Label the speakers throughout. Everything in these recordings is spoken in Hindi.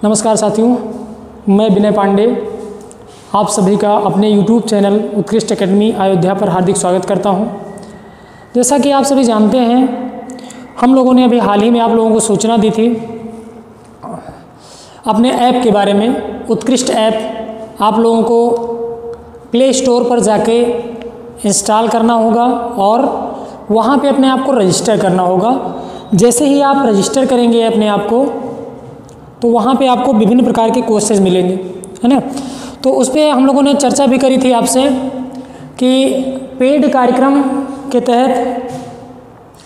Speaker 1: नमस्कार साथियों, मैं विनय पांडे आप सभी का अपने YouTube चैनल उत्कृष्ट एकेडमी अयोध्या पर हार्दिक स्वागत करता हूं। जैसा कि आप सभी जानते हैं, हम लोगों ने अभी हाल ही में आप लोगों को सूचना दी थी अपने ऐप के बारे में। उत्कृष्ट ऐप आप लोगों को प्ले स्टोर पर जाके इंस्टॉल करना होगा और वहाँ पे अपने आप को रजिस्टर करना होगा। जैसे ही आप रजिस्टर करेंगे अपने आप को, तो वहाँ पे आपको विभिन्न प्रकार के कोर्सेज मिलेंगे, है ना। तो उस पर हम लोगों ने चर्चा भी करी थी आपसे कि पेड कार्यक्रम के तहत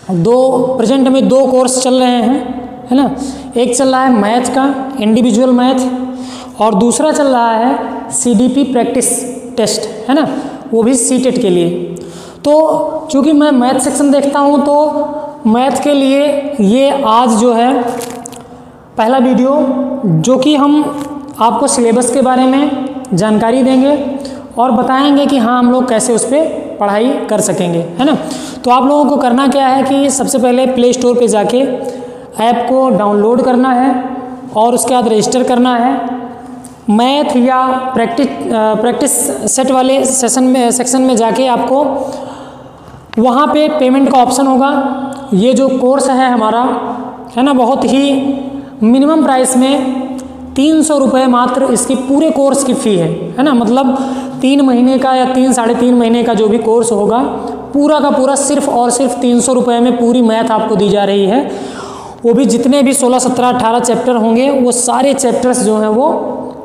Speaker 1: प्रेजेंट में दो कोर्स चल रहे हैं, है ना। एक चल रहा है मैथ का, इंडिविजुअल मैथ, और दूसरा चल रहा है CDP प्रैक्टिस टेस्ट, है ना, वो भी सीटेट के लिए। तो चूँकि मैं मैथ सेक्शन देखता हूँ, तो मैथ के लिए ये आज जो है पहला वीडियो, जो कि हम आपको सिलेबस के बारे में जानकारी देंगे और बताएंगे कि हाँ हम लोग कैसे उस पर पढ़ाई कर सकेंगे, है ना। तो आप लोगों को करना क्या है कि सबसे पहले प्ले स्टोर पे जाके ऐप को डाउनलोड करना है और उसके बाद रजिस्टर करना है। मैथ या प्रैक्टिस सेट वाले सेक्शन में जाके आपको वहाँ पे पेमेंट का ऑप्शन होगा। ये जो कोर्स है हमारा, है ना, बहुत ही मिनिमम प्राइस में 300 रुपये मात्र इसकी पूरे कोर्स की फ़ी है ना। मतलब 3 महीने का या 3-3.5 महीने का जो भी कोर्स होगा, पूरा का पूरा सिर्फ और सिर्फ 300 रुपये में पूरी मैथ आपको दी जा रही है। वो भी जितने भी 16, 17, 18 चैप्टर होंगे, वो सारे चैप्टर्स जो हैं वो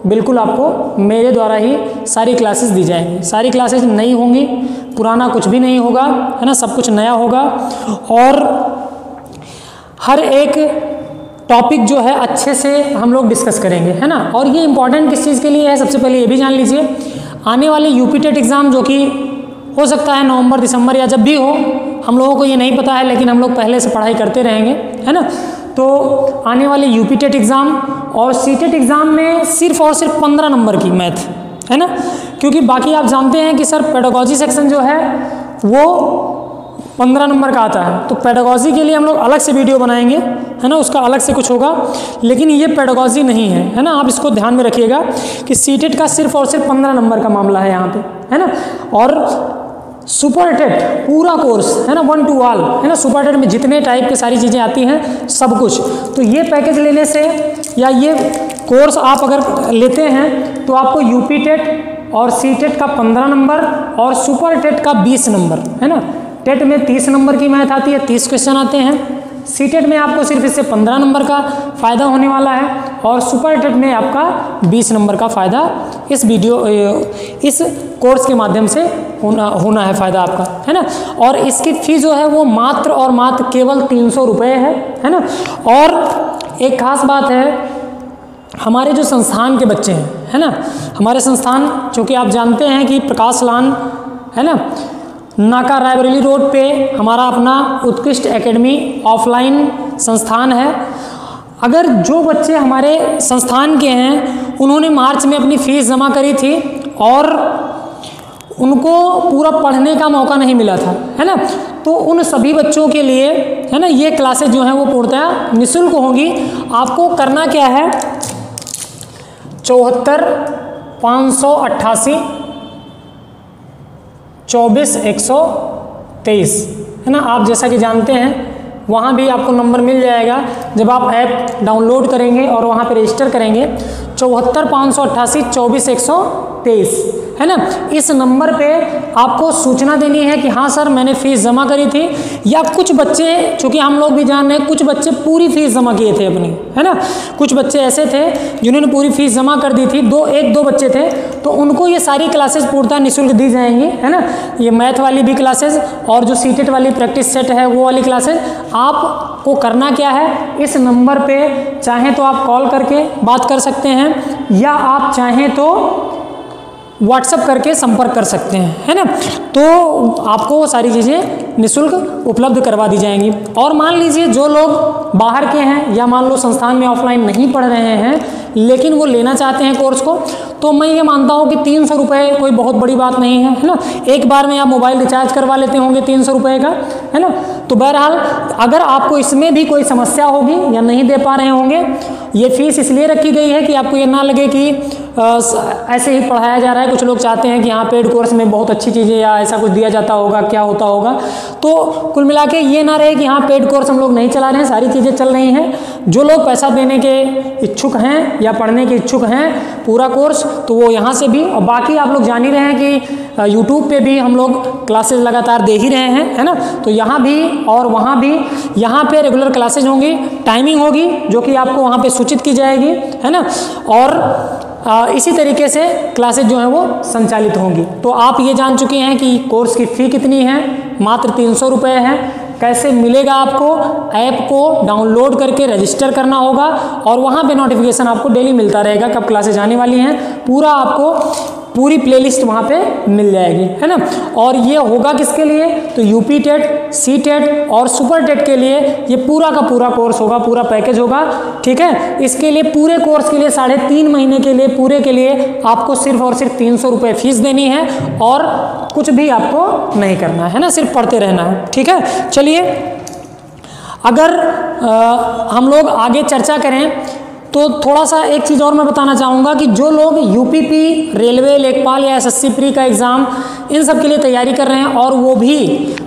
Speaker 1: बिल्कुल आपको मेरे द्वारा ही सारी क्लासेस दी जाएंगी। सारी क्लासेस नई होंगी, पुराना कुछ भी नहीं होगा, है ना, सब कुछ नया होगा। और हर एक टॉपिक जो है अच्छे से हम लोग डिस्कस करेंगे, है ना। और ये इंपॉर्टेंट किस चीज़ के लिए है, सबसे पहले ये भी जान लीजिए। आने वाले यूपी टेट एग्ज़ाम, जो कि हो सकता है नवंबर, दिसंबर या जब भी हो, हम लोगों को ये नहीं पता है, लेकिन हम लोग पहले से पढ़ाई करते रहेंगे, है ना। तो आने वाले यूपी टेट एग्ज़ाम और सीटेट एग्ज़ाम में सिर्फ और सिर्फ 15 नंबर की मैथ, है ना। क्योंकि बाकी आप जानते हैं कि सर पेडागॉजी सेक्शन जो है वो 15 नंबर का आता है। तो पेडागॉजी के लिए हम लोग अलग से वीडियो बनाएंगे, है ना, उसका अलग से कुछ होगा। लेकिन ये पेडागॉजी नहीं है, है ना। आप इसको ध्यान में रखिएगा कि सीटेट का सिर्फ और सिर्फ 15 नंबर का मामला है यहाँ पे, है ना। और सुपर टेट पूरा कोर्स, है ना, 1 to all, है ना। सुपर टेट में जितने टाइप की सारी चीज़ें आती हैं, सब कुछ। तो ये पैकेज लेने से या ये कोर्स आप अगर लेते हैं तो आपको यूपी टेट और सी टेट का 15 नंबर और सुपर टेट का 20 नंबर, है ना। टेट में 30 नंबर की मैथ आती है, 30 क्वेश्चन आते हैं। सीटेट में आपको सिर्फ इससे 15 नंबर का फ़ायदा होने वाला है और सुपर टेट में आपका 20 नंबर का फ़ायदा इस कोर्स के माध्यम से होना है फ़ायदा आपका, है ना। और इसकी फ़ी जो है वो मात्र और मात्र केवल 300 रुपये है ना। और एक ख़ास बात है, हमारे जो संस्थान के बच्चे हैं, है ना, हमारे संस्थान, चूँकि आप जानते हैं कि प्रकाश लान, है ना, नाका रायबरेली रोड पे हमारा अपना उत्कृष्ट एकेडमी ऑफलाइन संस्थान है। अगर जो बच्चे हमारे संस्थान के हैं, उन्होंने मार्च में अपनी फ़ीस जमा करी थी और उनको पूरा पढ़ने का मौका नहीं मिला था, है ना, तो उन सभी बच्चों के लिए, है ना, ये क्लासेज जो हैं वो पूर्णतः निःशुल्क होंगी। आपको करना क्या है, 74 588 24 123, है ना। आप जैसा कि जानते हैं, वहाँ भी आपको नंबर मिल जाएगा जब आप ऐप डाउनलोड करेंगे और वहाँ पे रजिस्टर करेंगे। 74 588 24 123, है ना। इस नंबर पे आपको सूचना देनी है कि हाँ सर मैंने फ़ीस जमा करी थी, या कुछ बच्चे, चूँकि हम लोग भी जान रहे हैं, कुछ बच्चे पूरी फ़ीस जमा किए थे अपनी, है ना। कुछ बच्चे ऐसे थे जिन्होंने पूरी फ़ीस जमा कर दी थी, 1-2 बच्चे थे, तो उनको ये सारी क्लासेस पूर्णतः निःशुल्क दी जाएंगी, है ना। ये मैथ वाली भी क्लासेस और जो सीटेट वाली प्रैक्टिस सेट है वो वाली क्लासेस। आपको करना क्या है, इस नंबर पे चाहें तो आप कॉल करके बात कर सकते हैं, या आप चाहें तो व्हाट्सएप करके संपर्क कर सकते हैं, है ना। तो आपको वो सारी चीज़ें निःशुल्क उपलब्ध करवा दी जाएंगी। और मान लीजिए जो लोग बाहर के हैं या मान लो संस्थान में ऑफलाइन नहीं पढ़ रहे हैं, लेकिन वो लेना चाहते हैं कोर्स को, तो मैं ये मानता हूँ कि 300 रुपये कोई बहुत बड़ी बात नहीं है ना। एक बार में आप मोबाइल रिचार्ज करवा लेते होंगे 300 रुपये का, है ना। तो बहरहाल अगर आपको इसमें भी कोई समस्या होगी या नहीं दे पा रहे होंगे, ये फीस इसलिए रखी गई है कि आपको ये ना लगे कि ऐसे ही पढ़ाया जा रहा है। कुछ लोग चाहते हैं कि हाँ पेड कोर्स में बहुत अच्छी चीज़ें या ऐसा कुछ दिया जाता होगा, क्या होता होगा। तो कुल मिला के ये ना रहे कि हाँ पेड कोर्स हम लोग नहीं चला रहे हैं, सारी चीज़ें चल रही हैं। जो लोग पैसा देने के इच्छुक हैं या पढ़ने के इच्छुक हैं पूरा कोर्स, तो वो यहाँ से भी, और बाकी आप लोग जान ही रहे हैं कि यूट्यूब पे भी हम लोग क्लासेस लगातार दे ही रहे हैं, है ना। तो यहाँ भी और वहाँ भी, यहाँ पे रेगुलर क्लासेज होंगी, टाइमिंग होगी जो कि आपको वहाँ पे सूचित की जाएगी, है ना। और इसी तरीके से क्लासेज जो हैं वो संचालित होंगी। तो आप ये जान चुके हैं कि कोर्स की फ़ी कितनी है, मात्र 300 रुपये है। कैसे मिलेगा आपको, ऐप को डाउनलोड करके रजिस्टर करना होगा और वहाँ पे नोटिफिकेशन आपको डेली मिलता रहेगा कब क्लासेज आने वाली हैं। पूरा आपको पूरी प्लेलिस्ट वहाँ पे मिल जाएगी, है ना। और ये होगा किसके लिए, तो यूपी टेट, सी टेट और सुपर टेट के लिए ये पूरा का पूरा कोर्स होगा, पूरा पैकेज होगा, ठीक है। इसके लिए पूरे कोर्स के लिए 3.5 महीने के लिए पूरे के लिए आपको सिर्फ और सिर्फ 300 रुपये फीस देनी है और कुछ भी आपको नहीं करना है ना, सिर्फ पढ़ते रहना है, ठीक है। चलिए अगर हम लोग आगे चर्चा करें तो थोड़ा सा एक चीज़ और मैं बताना चाहूँगा कि जो लोग यूपीपी, रेलवे, लेखपाल या एसएससी प्री का एग्ज़ाम इन सब के लिए तैयारी कर रहे हैं और वो भी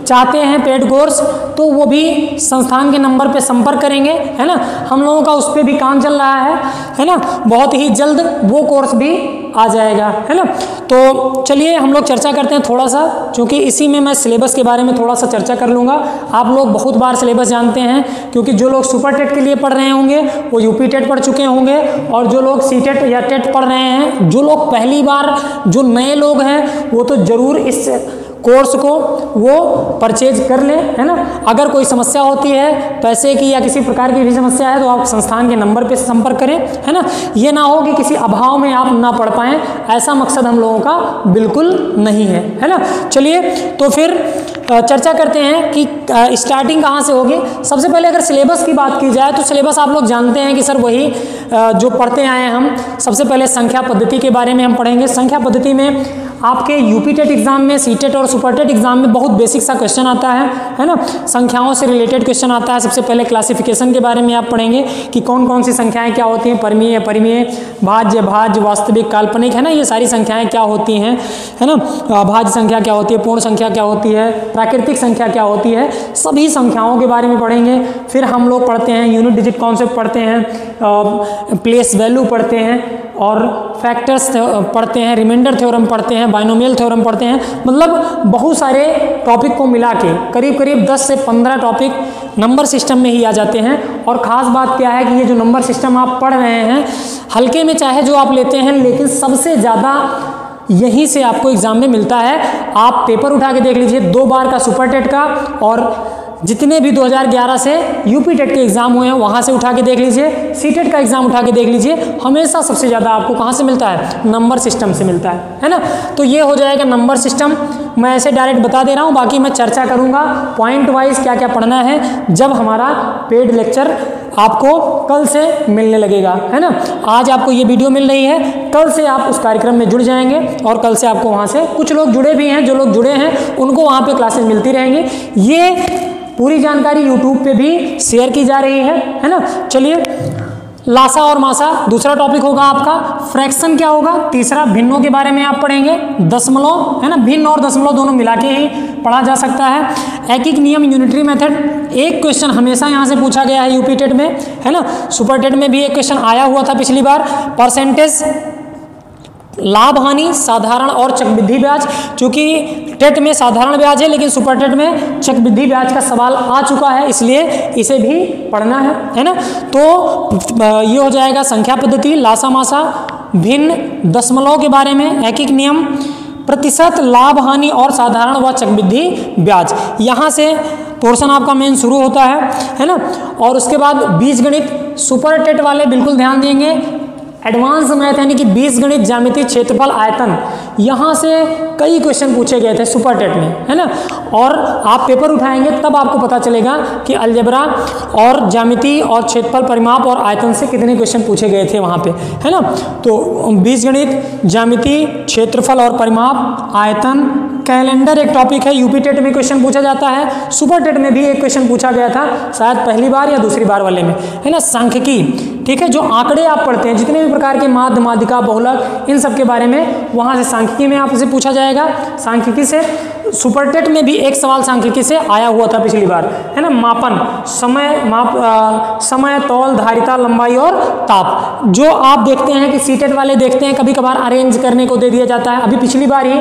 Speaker 1: चाहते हैं पेड कोर्स, तो वो भी संस्थान के नंबर पे संपर्क करेंगे, है ना। हम लोगों का उस पर भी काम चल रहा है ना। बहुत ही जल्द वो कोर्स भी आ जाएगा, है ना। तो चलिए हम लोग चर्चा करते हैं थोड़ा सा, क्योंकि इसी में मैं सिलेबस के बारे में थोड़ा सा चर्चा कर लूँगा। आप लोग बहुत बार सिलेबस जानते हैं, क्योंकि जो लोग सुपर टेट के लिए पढ़ रहे होंगे वो यूपी टेट पढ़ चुके होंगे, और जो लोग सी टेट या टेट पढ़ रहे हैं, जो लोग पहली बार, जो नए लोग हैं, वो तो ज़रूर इस कोर्स को वो परचेज कर लें, है ना। अगर कोई समस्या होती है पैसे की या किसी प्रकार की भी समस्या है तो आप संस्थान के नंबर पे संपर्क करें, है ना। ये ना हो कि किसी अभाव में आप ना पढ़ पाएँ, ऐसा मकसद हम लोगों का बिल्कुल नहीं है ना। चलिए तो फिर चर्चा करते हैं कि स्टार्टिंग कहाँ से होगी। सबसे पहले अगर सिलेबस की बात की जाए तो सिलेबस आप लोग जानते हैं कि सर वही जो पढ़ते आए हैं हम। सबसे पहले संख्या पद्धति के बारे में हम पढ़ेंगे। संख्या पद्धति में आपके यूपी टेट एग्जाम में, सी टेट और सुपर टेट एग्जाम में बहुत बेसिक सा क्वेश्चन आता है ना। संख्याओं से रिलेटेड क्वेश्चन आता है। सबसे पहले क्लासिफिकेशन के बारे में आप पढ़ेंगे कि कौन कौन सी संख्याएं क्या होती हैं, परमीय, अपरिमेय, भाज्य, भाज्य, वास्तविक, काल्पनिक, है ना। ये सारी संख्याएं क्या होती हैं, है ना। भाज्य संख्या क्या होती है, पूर्ण संख्या क्या होती है, प्राकृतिक संख्या क्या होती है, सभी संख्याओं के बारे में पढ़ेंगे। फिर हम लोग पढ़ते हैं यूनिट डिजिट कॉन्सेप्ट पढ़ते हैं, प्लेस वैल्यू पढ़ते हैं और फैक्टर्स पढ़ते हैं, रिमाइंडर थ्योरम पढ़ते हैं, बाइनोमियल थ्योरम पढ़ते हैं। मतलब बहुत सारे टॉपिक को मिला के करीब करीब 10 से 15 टॉपिक नंबर सिस्टम में ही आ जाते हैं। और ख़ास बात क्या है कि ये जो नंबर सिस्टम आप पढ़ रहे हैं, हल्के में चाहे जो आप लेते हैं, लेकिन सबसे ज़्यादा यहीं से आपको एग्ज़ाम में मिलता है। आप पेपर उठा के देख लीजिए, 2 बार का सुपर टेट का और जितने भी 2011 से यूपी टेट के एग्ज़ाम हुए हैं वहाँ से उठा के देख लीजिए, सी टेट का एग्ज़ाम उठा के देख लीजिए, हमेशा सबसे ज़्यादा आपको कहाँ से मिलता है, नंबर सिस्टम से मिलता है ना। तो ये हो जाएगा नंबर सिस्टम। मैं ऐसे डायरेक्ट बता दे रहा हूँ, बाकी मैं चर्चा करूँगा पॉइंट वाइज क्या क्या पढ़ना है जब हमारा पेड लेक्चर आपको कल से मिलने लगेगा, है ना। आज आपको ये वीडियो मिल रही है, कल से आप उस कार्यक्रम में जुड़ जाएंगे और कल से आपको वहाँ से, कुछ लोग जुड़े भी हैं, जो लोग जुड़े हैं उनको वहाँ पे क्लासेस मिलती रहेंगी। ये पूरी जानकारी यूट्यूब पे भी शेयर की जा रही है ना। चलिए, लासा और मासा दूसरा टॉपिक होगा आपका। फ्रैक्शन क्या होगा तीसरा। भिन्नों के बारे में आप पढ़ेंगे, दशमलव, है ना। भिन्न और दशमलव दोनों मिला के ही पढ़ा जा सकता है। एकीक नियम, यूनिटरी मेथड, एक क्वेश्चन हमेशा यहाँ से पूछा गया है यूपी टेट में, है ना। सुपर टेट में भी एक क्वेश्चन आया हुआ था पिछली बार। परसेंटेज, लाभ हानि, साधारण और चक्रवृद्धि ब्याज। चूंकि टेट में साधारण ब्याज है लेकिन सुपर टेट में चक्रवृद्धि ब्याज का सवाल आ चुका है, इसलिए इसे भी पढ़ना है ना। तो ये हो जाएगा संख्या पद्धति, लासा मासा, भिन्न, दशमलव के बारे में, एकीक नियम, प्रतिशत, लाभ हानि और साधारण व चक्रवृद्धि ब्याज। यहाँ से पोर्शन आपका मेन शुरू होता है ना। और उसके बाद बीजगणित, सुपर टेट वाले बिल्कुल ध्यान देंगे, एडवांस मैथ यानी कि बीजगणित, ज्यामिति, क्षेत्रफल, आयतन, यहाँ से कई क्वेश्चन पूछे गए थे सुपर टेट में, है ना। और आप पेपर उठाएंगे तब आपको पता चलेगा कि अलजेब्रा और ज्यामिति और क्षेत्रफल, परिमाप और आयतन से कितने क्वेश्चन पूछे गए थे वहाँ पे, है ना। तो बीजगणित, ज्यामिति, क्षेत्रफल और परिमाप, आयतन, कैलेंडर एक टॉपिक है, यूपी टेट में क्वेश्चन पूछा जाता है, सुपर टेट में भी एक क्वेश्चन पूछा गया था, शायद पहली बार या दूसरी बार वाले में, है ना। सांख्यिकी, ठीक है, जो आंकड़े आप पढ़ते हैं, जितने भी प्रकार के माध्य, माध्यिका, बहुलक, इन सब के बारे में वहाँ से सांख्यिकी में आपसे पूछा जाएगा। सांख्यिकी से सुपर टेट में भी एक सवाल सांख्यिकी से आया हुआ था पिछली बार, है ना। मापन, समय, तौल, धारिता, लंबाई और ताप, जो आप देखते हैं कि सीटेट वाले देखते हैं कभी कभार अरेंज करने को दे दिया जाता है। अभी पिछली बार ही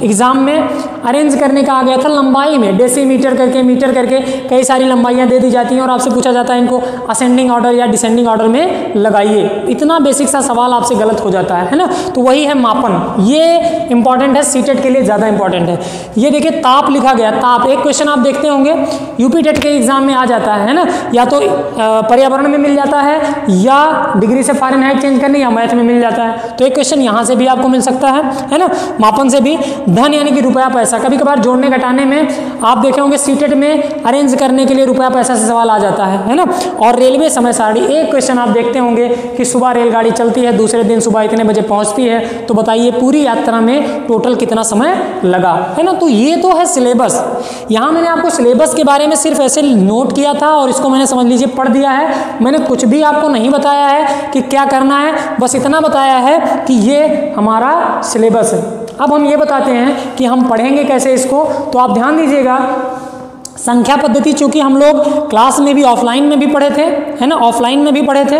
Speaker 1: एग्जाम में अरेंज करने का आ गया था लंबाई में, डेसीमीटर करके, मीटर करके कई सारी लंबाइयाँ दे दी जाती हैं और आपसे पूछा जाता है इनको असेंडिंग ऑर्डर या डिसेंडिंग ऑर्डर में लगाइए। इतना बेसिक सा सवाल आपसे गलत हो जाता है ना। तो वही है मापन, ये इंपॉर्टेंट है, सीटेट के लिए ज़्यादा इंपॉर्टेंट है। ये देखिए ताप लिखा गया, ताप एक क्वेश्चन आप देखते होंगे यूपी टेट के एग्जाम में आ जाता है ना, या तो पर्यावरण में मिल जाता है या डिग्री से फ़ारेनहाइट चेंज करने या मैथ में मिल जाता है। तो एक क्वेश्चन यहाँ से भी आपको मिल सकता है ना। मापन से भी धन यानी कि रुपया पैसा, कभी कभार जोड़ने घटाने में आप देखे होंगे सीटेट में अरेंज करने के लिए रुपया पैसा से सवाल आ जाता है ना। और रेलवे समय सारणी, एक क्वेश्चन आप देखते होंगे कि सुबह रेलगाड़ी चलती है, दूसरे दिन सुबह इतने बजे पहुंचती है, तो बताइए पूरी यात्रा में टोटल कितना समय लगा, है ना। तो ये तो है सिलेबस। यहाँ मैंने आपको सिलेबस के बारे में सिर्फ ऐसे नोट किया था और इसको मैंने समझ लीजिए पढ़ दिया है। मैंने कुछ भी आपको नहीं बताया है कि क्या करना है, बस इतना बताया है कि ये हमारा सिलेबस है। अब हम ये बताते हैं कि हम पढ़ेंगे कैसे इसको। तो आप ध्यान दीजिएगा, संख्या पद्धति चूंकि हम लोग क्लास में भी ऑफलाइन में भी पढ़े थे, है ना, ऑफलाइन में भी पढ़े थे,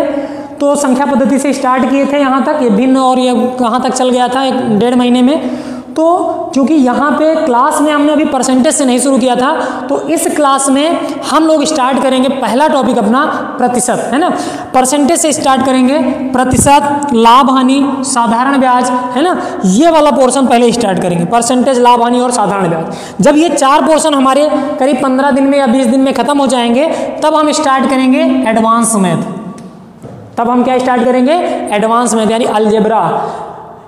Speaker 1: तो संख्या पद्धति से स्टार्ट किए थे यहाँ तक, ये भिन्न और ये कहाँ तक चल गया था, 1.5 महीने में। तो चूंकि यहाँ पे क्लास में हमने अभी परसेंटेज से नहीं शुरू किया था, तो इस क्लास में हम लोग स्टार्ट करेंगे पहला टॉपिक अपना प्रतिशत, है ना। परसेंटेज से स्टार्ट करेंगे, प्रतिशत, लाभ हानि, साधारण ब्याज, है ना, ये वाला पोर्शन पहले स्टार्ट करेंगे, परसेंटेज, लाभ हानि और साधारण ब्याज। जब ये 4 पोर्शन हमारे करीब 15 दिन में या 20 दिन में खत्म हो जाएंगे, तब हम स्टार्ट करेंगे एडवांस मैथ। तब हम क्या स्टार्ट करेंगे, एडवांस मैथ, यानी अलजेब्रा,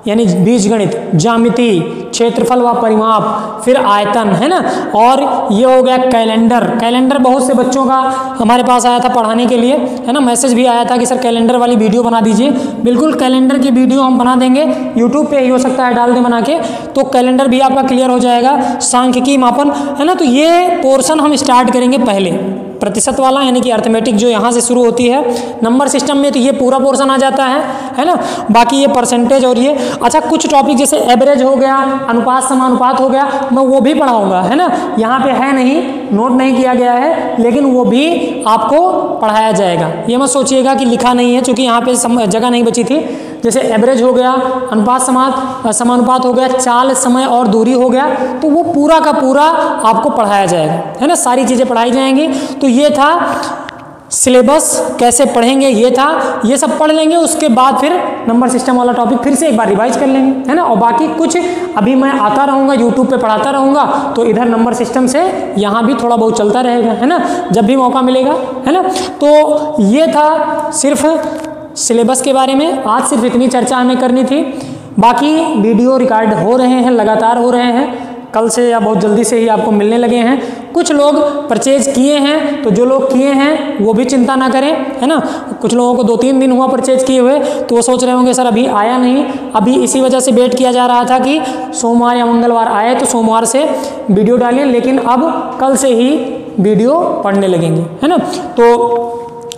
Speaker 1: यानी बीजगणित, ज्यामिति, क्षेत्रफल व परिमाप, फिर आयतन, है ना। और ये हो गया कैलेंडर। कैलेंडर बहुत से बच्चों का हमारे पास आया था पढ़ाने के लिए, है ना, मैसेज भी आया था कि सर कैलेंडर वाली वीडियो बना दीजिए। बिल्कुल कैलेंडर की वीडियो हम बना देंगे, यूट्यूब पे ही हो सकता है डाल दें बना के, तो कैलेंडर भी आपका क्लियर हो जाएगा। सांख्यिकी, मापन, है ना। तो ये पोर्शन हम स्टार्ट करेंगे पहले, प्रतिशत वाला, यानी कि अर्थमेटिक जो यहाँ से शुरू होती है। नंबर सिस्टम में तो ये पूरा पोर्शन आ जाता है ना। बाकी ये परसेंटेज और ये, अच्छा कुछ टॉपिक जैसे एवरेज हो गया, अनुपात समानुपात हो गया, मैं वो भी पढ़ाऊंगा, है ना। यहाँ पे है नहीं, नोट नहीं किया गया है, लेकिन वो भी आपको पढ़ाया जाएगा। ये मत सोचिएगा कि लिखा नहीं है, क्योंकि यहाँ पे जगह नहीं बची थी। जैसे एवरेज हो गया, अनुपात समानुपात हो गया, चाल, समय और दूरी हो गया, तो वो पूरा का पूरा आपको पढ़ाया जाएगा, है ना। सारी चीज़ें पढ़ाई जाएंगी। तो ये था सिलेबस, कैसे पढ़ेंगे ये था, ये सब पढ़ लेंगे। उसके बाद फिर नंबर सिस्टम वाला टॉपिक फिर से एक बार रिवाइज कर लेंगे, है ना। और बाकी कुछ अभी मैं आता रहूँगा, यूट्यूब पे पढ़ाता रहूँगा, तो इधर नंबर सिस्टम से यहाँ भी थोड़ा बहुत चलता रहेगा, है ना, जब भी मौका मिलेगा, है ना। तो ये था सिर्फ सिलेबस के बारे में। आज सिर्फ इतनी चर्चा हमें करनी थी। बाकी वीडियो रिकॉर्ड हो रहे हैं, लगातार हो रहे हैं, कल से या बहुत जल्दी से ही आपको मिलने लगे हैं। कुछ लोग परचेज किए हैं, तो जो लोग किए हैं वो भी चिंता ना करें, है ना। कुछ लोगों को 2-3 दिन हुआ परचेज किए हुए, तो वो सोच रहे होंगे सर अभी आया नहीं। अभी इसी वजह से वेट किया जा रहा था कि सोमवार या मंगलवार आए तो सोमवार से वीडियो डालें, लेकिन अब कल से ही वीडियो पढ़ने लगेंगे, है ना। तो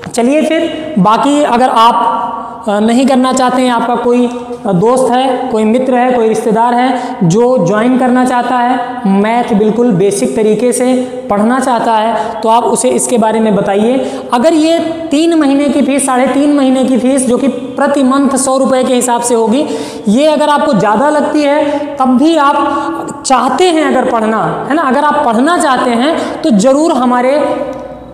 Speaker 1: चलिए फिर, बाकी अगर आप नहीं करना चाहते हैं, आपका कोई दोस्त है, कोई मित्र है, कोई रिश्तेदार है जो ज्वाइन करना चाहता है, मैथ बिल्कुल बेसिक तरीके से पढ़ना चाहता है, तो आप उसे इसके बारे में बताइए। अगर ये 3 महीने की फीस, 3.5 महीने की फीस, जो कि प्रति मंथ 100 रुपये के हिसाब से होगी, ये अगर आपको ज़्यादा लगती है, तब भी आप चाहते हैं अगर पढ़ना, है ना, अगर आप पढ़ना चाहते हैं तो ज़रूर हमारे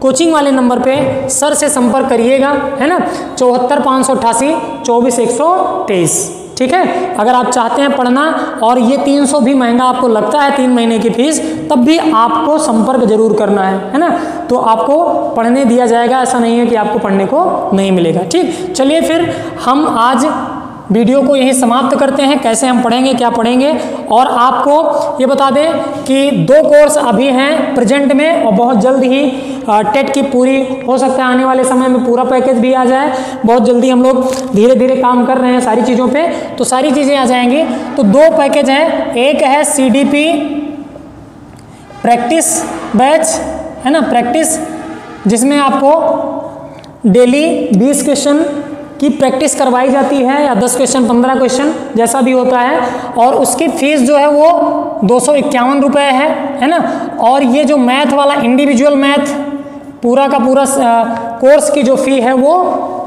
Speaker 1: कोचिंग वाले नंबर पे सर से संपर्क करिएगा, है ना, 74 588 24 123। ठीक है। अगर आप चाहते हैं पढ़ना और ये 300 भी महंगा आपको लगता है 3 महीने की फीस, तब भी आपको संपर्क जरूर करना है ना। तो आपको पढ़ने दिया जाएगा, ऐसा नहीं है कि आपको पढ़ने को नहीं मिलेगा। ठीक, चलिए फिर हम आज वीडियो को यहीं समाप्त करते हैं। कैसे हम पढ़ेंगे, क्या पढ़ेंगे, और आपको ये बता दें कि 2 कोर्स अभी हैं प्रेजेंट में और बहुत जल्द ही टेट की पूरी हो सकता है आने वाले समय में पूरा पैकेज भी आ जाए। बहुत जल्दी हम लोग धीरे धीरे काम कर रहे हैं सारी चीज़ों पे, तो सारी चीज़ें आ जाएंगी। तो 2 पैकेज हैं, एक है CDP प्रैक्टिस बैच, है ना, प्रैक्टिस, जिसमें आपको डेली 20 क्वेश्चन की प्रैक्टिस करवाई जाती है, या 10 क्वेश्चन 15 क्वेश्चन जैसा भी होता है, और उसकी फीस जो है वो 251 रुपये है ना। और ये जो मैथ वाला इंडिविजुअल मैथ पूरा का पूरा कोर्स की जो फी है वो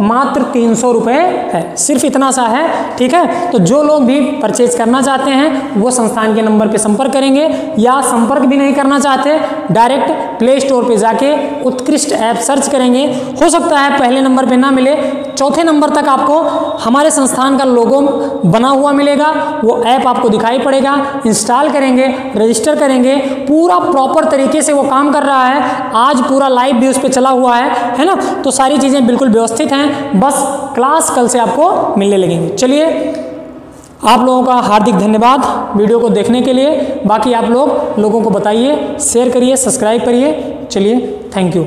Speaker 1: मात्र 300 रुपये है, सिर्फ इतना सा है। ठीक है, तो जो लोग भी परचेज करना चाहते हैं वो संस्थान के नंबर पे संपर्क करेंगे, या संपर्क भी नहीं करना चाहते डायरेक्ट प्ले स्टोर पे जाके उत्कृष्ट ऐप सर्च करेंगे। हो सकता है पहले नंबर पे ना मिले, चौथे नंबर तक आपको हमारे संस्थान का लोगो बना हुआ मिलेगा, वो ऐप आपको दिखाई पड़ेगा। इंस्टॉल करेंगे, रजिस्टर करेंगे, पूरा प्रॉपर तरीके से वो काम कर रहा है। आज पूरा लाइव भी उस पर चला हुआ है ना। तो सारी चीज़ें बिल्कुल व्यवस्थित हैं, बस क्लास कल से आपको मिलने लगेंगी। चलिए, आप लोगों का हार्दिक धन्यवाद वीडियो को देखने के लिए। बाकी आप लोगों को बताइए, शेयर करिए, सब्सक्राइब करिए। चलिए, थैंक यू।